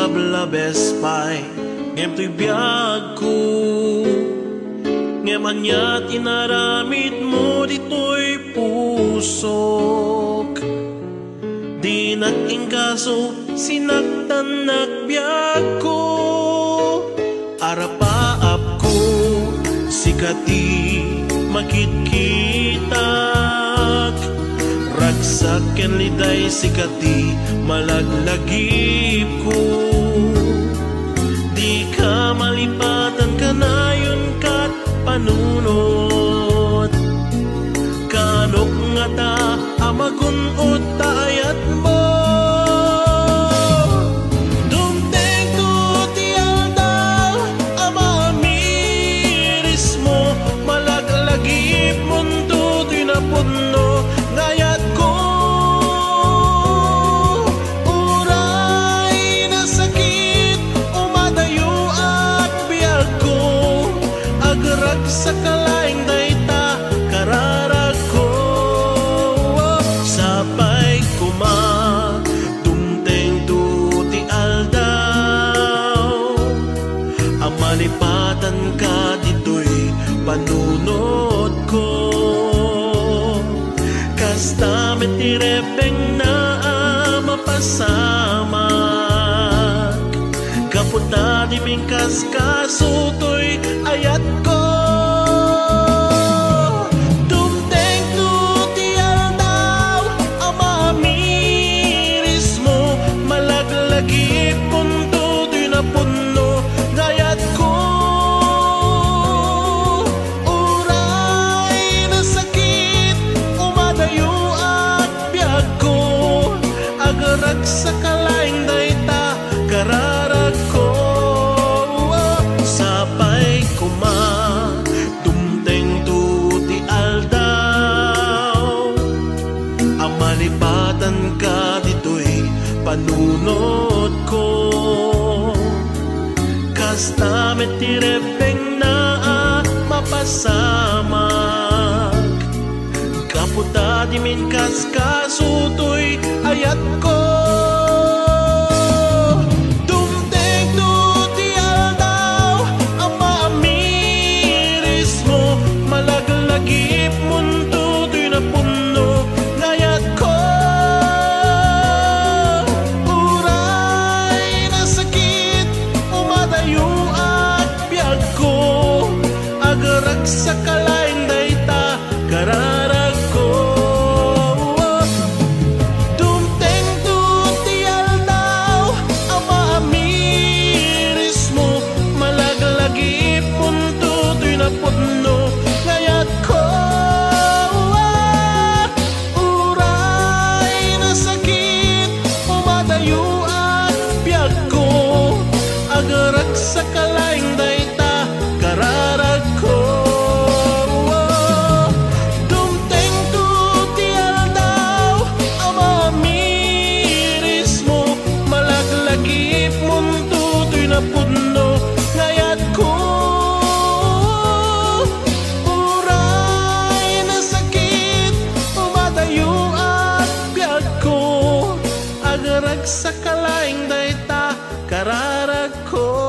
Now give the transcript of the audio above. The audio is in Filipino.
lablabes pay ngem to'y biyag ko ngem anyat inaramid mo dito'y pusok di nag-ingkaso sinaktan nagbiag ko arapaap ko sikati makitkitak ragsak ken liday sikati malaglagip ko di ka malipatan kanayon kat panunot kanok nga ta amagunot taayat mo sa kalaing dayta kararag ko sapay kuma tumteng tuti aldaw ang malipatan ka dito'y panunod ko kasta metirepeng na mapasamak kaputa di mingkas kasuto'y ayat ko sa kalaing dayta kararag ko sapay kuma tumteng tuti aldaw ang malipatan ka dito'y panunod ko kasta metirepeng na mapasamag kaputa di minkas kasuto'y ayat ko sa kalaing dayta kararag ko tumteng tuti aldaw ang maamiris mo malaglagi punto to'y napuno ngayat ko uray na sakit umadayo at biyag ko agarag sa kalaing dayta kararag ko puno ngayat ko uray na sakit umadayo at biyag ko agarag sa kalaing dayta kararag ko